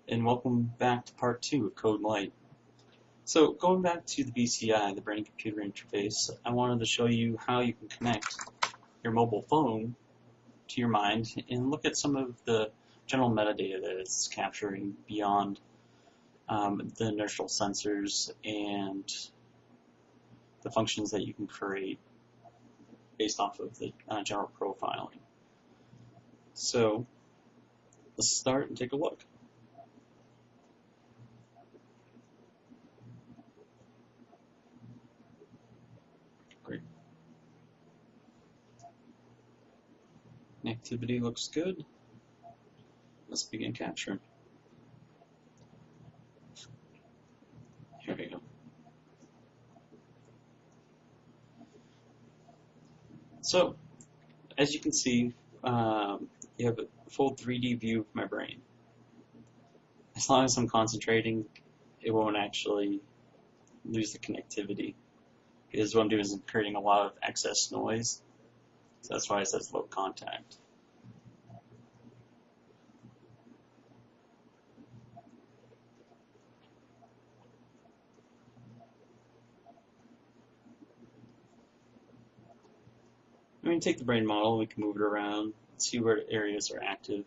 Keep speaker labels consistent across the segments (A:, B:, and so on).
A: and welcome back to part 2 of Code Light. So going back to the BCI, the brain-computer interface, I wanted to show you how you can connect your mobile phone to your mind and look at some of the general metadata that it's capturing beyond the inertial sensors and the functions that you can create based off of the general profiling. So let's start and take a look. Great. Activity looks good. Let's begin capturing. Here we go. So, as you can see, you have a full 3D view of my brain. As long as I'm concentrating, it won't actually lose the connectivity, because what I'm doing is I'm creating a lot of excess noise. So that's why it says low contact. I'm going to take the brain model, we can move it around, see where areas are active.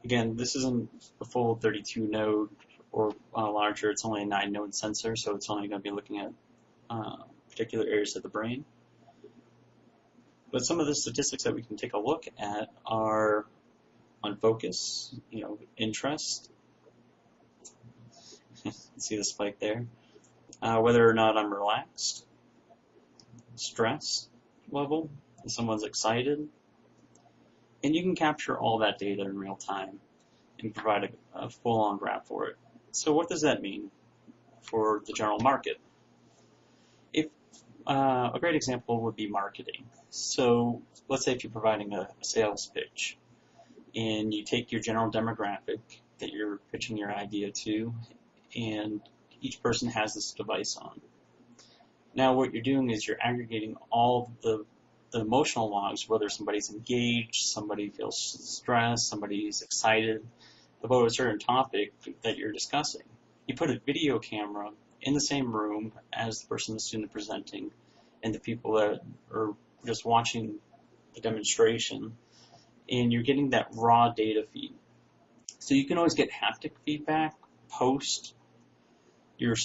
A: Again, this isn't a full 32 node or larger, it's only a 9 node sensor, so it's only going to be looking at particular areas of the brain. But some of the statistics that we can take a look at are on focus, interest. See the spike there. Whether or not I'm relaxed, stress level, if someone's excited. And you can capture all that data in real time and provide a full-on graph for it. So what does that mean for the general market? If a great example would be marketing. So let's say if you're providing a sales pitch and you take your general demographic that you're pitching your idea to, and each person has this device on. Now what you're doing is you're aggregating all the emotional logs, whether somebody's engaged, somebody feels stressed, somebody's excited about a certain topic that you're discussing. You put a video camera in the same room as the person that's doing the presenting and the people that are just watching the demonstration, and you're getting that raw data feed. So you can always get haptic feedback post your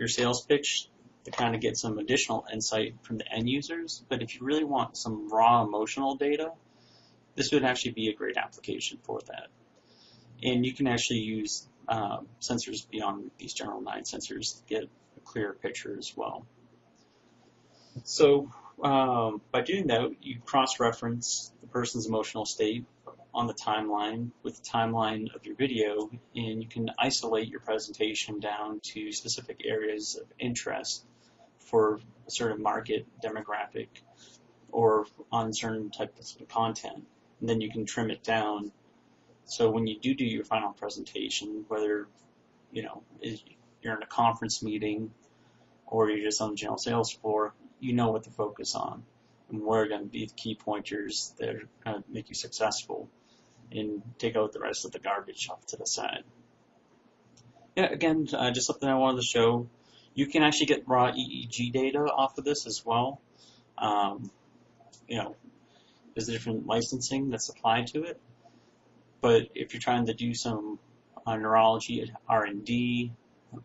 A: sales pitch to kind of get some additional insight from the end users. But if you really want some raw emotional data, this would actually be a great application for that. And you can actually use sensors beyond these general 9 sensors to get a clearer picture as well. So by doing that, you cross-reference the person's emotional state on the timeline with the timeline of your video, and you can isolate your presentation down to specific areas of interest for a certain market demographic or on certain types of content. And then you can trim it down. So when you do your final presentation, whether you're in a conference meeting or you're just on the general sales floor, you know what to focus on and what are going to be the key pointers that are going to make you successful, and take out the rest of the garbage off to the side. Yeah, again, just something I wanted to show. You can actually get raw EEG data off of this as well. There's different licensing that's applied to it. But if you're trying to do some neurology R&D,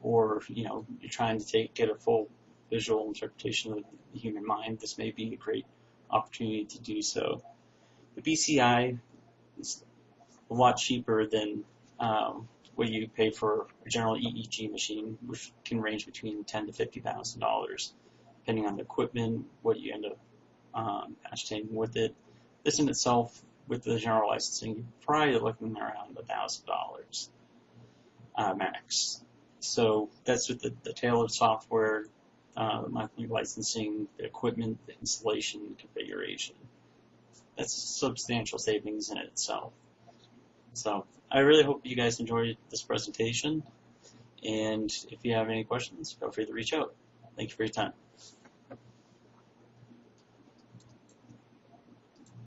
A: or you're trying to get a full visual interpretation of the human mind, this may be a great opportunity to do so. The BCI is a lot cheaper than what you pay for a general EEG machine, which can range between $10,000 to $50,000, depending on the equipment, what you end up ascertaining with it. This in itself, with the general licensing, you're probably looking around $1,000 max. So that's with the tailored software, the monthly licensing, the equipment, the installation, the configuration. That's substantial savings in itself. So I really hope you guys enjoyed this presentation, and if you have any questions, feel free to reach out. Thank you for your time.